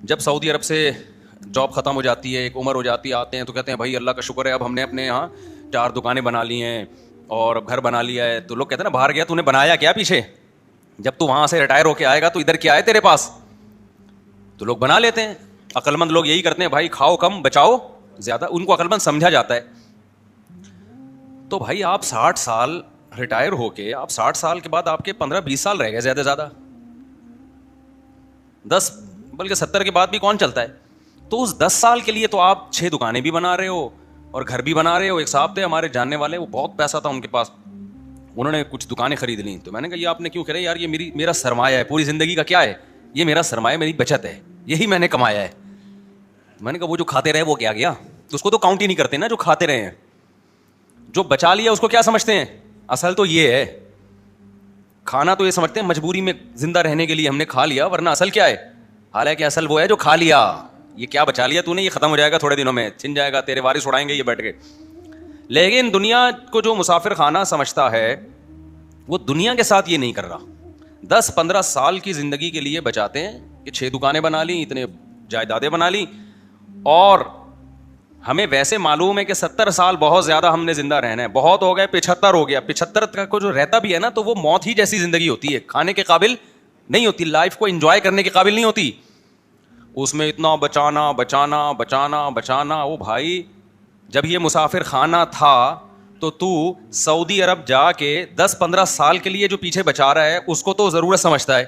جب سعودی عرب سے جاب ختم ہو جاتی ہے, ایک عمر ہو جاتی ہے, آتے ہیں تو کہتے ہیں بھائی اللہ کا شکر ہے اب ہم نے اپنے یہاں 4 دکانیں بنا لی ہیں اور گھر بنا لیا ہے. تو لوگ کہتے ہیں نا باہر گیا تو نے بنایا کیا پیچھے, جب تو وہاں سے ریٹائر ہو کے آئے گا تو ادھر کیا ہے تیرے پاس. تو لوگ بنا لیتے ہیں, عقل مند لوگ یہی کرتے ہیں بھائی کھاؤ کم بچاؤ زیادہ, ان کو عقل مند سمجھا جاتا ہے. تو بھائی آپ 60 سال ریٹائر ہو کے, آپ 60 سال کے بعد آپ کے 15-20 سال رہ گئے زیادہ زیادہ, 10 بلکہ 70 کے بعد بھی کون چلتا ہے. تو اس 10 سال کے لیے تو آپ 6 دکانیں بھی بنا رہے ہو اور گھر بھی بنا رہے ہو. ایک صاحب تھے ہمارے جاننے والے, وہ بہت پیسہ تھا ان کے پاس, انہوں نے کچھ دکانیں خرید لیں. تو میں نے کہا یہ آپ نے کیوں کرے یار, یہ میرا سرمایہ ہے پوری زندگی کا. کیا ہے یہ میرا سرمایہ, میری بچت ہے, یہی میں نے کمایا ہے. میں نے کہا وہ جو کھاتے رہے وہ کیا گیا, اس کو تو کاؤنٹ ہی نہیں کرتے نا جو کھاتے رہے ہیں. جو بچا لیا اس کو کیا سمجھتے ہیں, اصل تو یہ ہے کھانا, تو یہ سمجھتے ہیں مجبوری میں زندہ رہنے کے لیے ہم نے کھا لیا, ورنہ اصل کیا ہے. حالانکہ اصل وہ ہے جو کھا لیا. یہ کیا بچا لیا تو نے, یہ ختم ہو جائے گا تھوڑے دنوں میں, چھن جائے گا, تیرے وارث اڑائیں گے یہ بیٹھ کے. لیکن دنیا کو جو مسافر خانہ سمجھتا ہے وہ دنیا کے ساتھ یہ نہیں کر رہا. 10-15 سال کی زندگی کے لیے بچاتے ہیں کہ 6 دکانیں بنا لی, اتنے جائیدادیں بنا لی, اور ہمیں ویسے معلوم ہے کہ 70 سال بہت زیادہ ہم نے زندہ رہنا ہے. بہت ہو گئے 75 ہو گیا, 75 تک کو جو رہتا بھی ہے نا تو وہ موت ہی جیسی زندگی ہوتی ہے, کھانے کے قابل نہیں ہوتی, لائف کو انجوائے کرنے کے قابل نہیں ہوتی. اس میں اتنا بچانا بچانا بچانا بچانا. وہ بھائی جب یہ مسافر خانہ تھا تو سعودی عرب جا کے 10-15 سال کے لیے جو پیچھے بچا رہا ہے اس کو تو ضرورت سمجھتا ہے,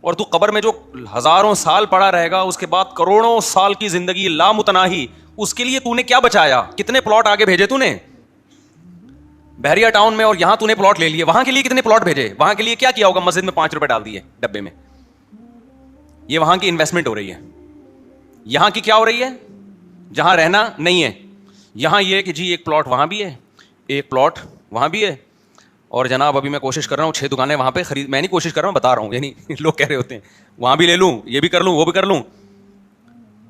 اور تو قبر میں جو ہزاروں سال پڑا رہے گا اس کے بعد کروڑوں سال کی زندگی لامتناہی, اس کے لیے تو نے کیا بچایا, کتنے پلاٹ آگے بھیجے تو نے بحریہ ٹاؤن میں, اور یہاں تو نے پلاٹ لے لیے, وہاں کے لیے کتنے پلاٹ بھیجے, وہاں کے لیے کیا کیا ہوگا, مسجد میں 5 روپے ڈال دیے ڈبے میں. یہ وہاں کی انویسٹمنٹ ہو رہی ہے. یہاں کی کیا ہو رہی ہے, جہاں رہنا نہیں ہے, یہاں یہ کہ جی ایک پلاٹ وہاں بھی ہے, ایک پلاٹ وہاں بھی ہے, اور جناب ابھی میں کوشش کر رہا ہوں 6 دکانیں وہاں پہ خرید, میں نہیں کوشش کر رہا ہوں بتا رہا ہوں, یعنی لوگ کہہ رہے ہوتے ہیں وہاں بھی لے لوں, یہ بھی کر لوں, وہ بھی کر لوں.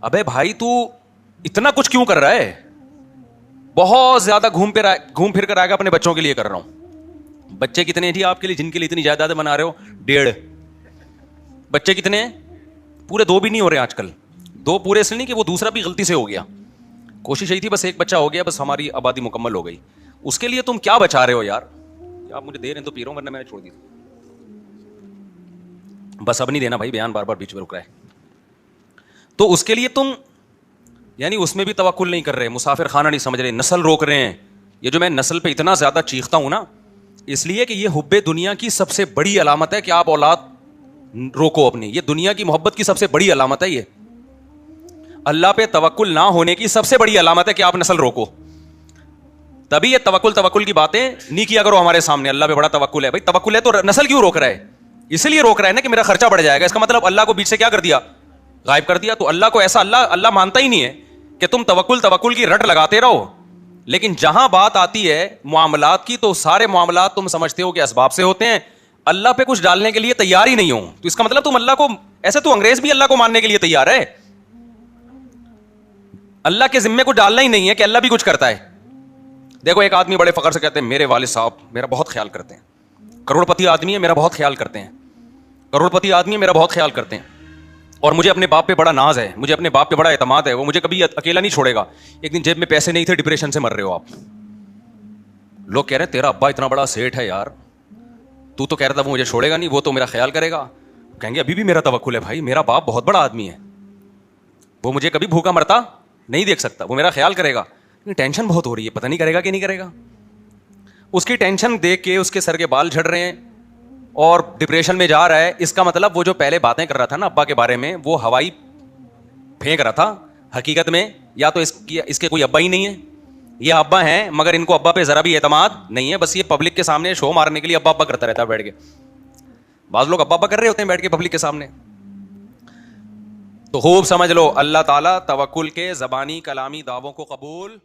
ابے بھائی تو اتنا کچھ کیوں کر رہا ہے, بہت زیادہ گھوم پھر کر آئے گا, اپنے بچوں کے لیے کر رہا ہوں. بچے کتنے ہیں جی آپ کے لیے جن کے لیے اتنی جائیدادیں بنا رہے ہو, 1.5 بچے کتنے ہیں, پورے 2 بھی نہیں ہو رہے آج کل. 2 پورے اس لیے نہیں کہ وہ دوسرا بھی غلطی سے ہو گیا, کوشش یہی تھی بس 1 بچہ ہو گیا, بس ہماری آبادی مکمل ہو گئی. اس کے لیے تم کیا بچا رہے ہو یار, آپ مجھے دے رہے ہیں تو پی رہا ہوں, ورنہ میں نے چھوڑ دی. بس اب نہیں دینا بھائی, بیان بار بار بیچ میں رک رہا ہے. تو اس کے لیے تم یعنی اس میں بھی توکل نہیں کر رہے, مسافر خانہ نہیں سمجھ رہے, نسل روک رہے ہیں. یہ جو میں نسل پہ اتنا زیادہ چیختا ہوں نا, اس لیے کہ یہ حب دنیا کی سب سے بڑی علامت ہے کہ آپ اولاد روکو اپنی. یہ دنیا کی محبت کی سب سے بڑی علامت ہے. یہ اللہ پہ توکل نہ ہونے کی سب سے بڑی علامت ہے کہ آپ نسل روکو. تبھی یہ توکل کی باتیں نہیں کیا کرو ہمارے سامنے. اللہ پہ بڑا توکل ہے, بھائی توکل ہے تو نسل کیوں روک رہا ہے, اس لیے روک رہا ہے نا کہ میرا خرچہ بڑھ جائے گا. اس کا مطلب اللہ کو بیچ سے کیا کر دیا, غائب کر دیا. تو اللہ کو ایسا اللہ مانتا ہی نہیں ہے کہ تم توکل کی رٹ لگاتے رہو. لیکن جہاں بات آتی ہے معاملات کی, تو سارے معاملات تم سمجھتے ہو کہ اسباب سے ہوتے ہیں, اللہ پہ کچھ ڈالنے کے لیے تیار ہی نہیں ہو. تو اس کا مطلب تم اللہ کو ایسے, تو انگریز بھی اللہ کو ماننے کے لیے تیار ہے, اللہ کے ذمے کو ڈالنا ہی نہیں ہے کہ اللہ بھی کچھ کرتا ہے. دیکھو ایک آدمی بڑے فخر سے کہتے ہیں میرے والد صاحب میرا بہت خیال کرتے ہیں, کروڑپتی آدمی ہے, میرا بہت خیال کرتے ہیں, کروڑپتی آدمی ہے, میرا بہت خیال کرتے ہیں, اور مجھے اپنے باپ پہ بڑا ناز ہے, مجھے اپنے باپ پہ بڑا اعتماد ہے, وہ مجھے کبھی اکیلا نہیں چھوڑے گا. ایک دن جیب میں پیسے نہیں تھے, ڈپریشن سے مر رہے ہو آپ. لوگ کہہ رہے ہیں تیرا ابا اتنا بڑا سیٹ ہے یار, تو کہہ رہا تھا وہ مجھے چھوڑے گا نہیں, وہ تو میرا خیال کرے گا. کہیں گے ابھی بھی میرا توکل ہے بھائی, میرا باپ بہت بڑا آدمی ہے, وہ مجھے کبھی بھوکا مرتا نہیں دیکھ سکتا, وہ میرا خیال کرے گا. ٹینشن بہت ہو رہی ہے, پتہ نہیں کرے گا کہ نہیں کرے گا. اس کی ٹینشن دیکھ کے اس کے سر کے بال جھڑ رہے ہیں اور ڈپریشن میں جا رہا ہے. اس کا مطلب وہ جو پہلے باتیں کر رہا تھا نا ابا کے بارے میں, وہ ہوائی پھینک رہا تھا. حقیقت میں یا تو اس کے کوئی ابا ہی نہیں ہے, یہ ابا ہیں مگر ان کو ابا پہ ذرا بھی اعتماد نہیں ہے. بس یہ پبلک کے سامنے شو مارنے کے لیے ابا ابا کرتا رہتا ہے بیٹھ کے. بعض لوگ ابا ابا کر رہے ہوتے ہیں بیٹھ کے پبلک کے سامنے. تو خوب سمجھ لو اللہ تعالیٰ توکل کے زبانی کلامی دعووں کو قبول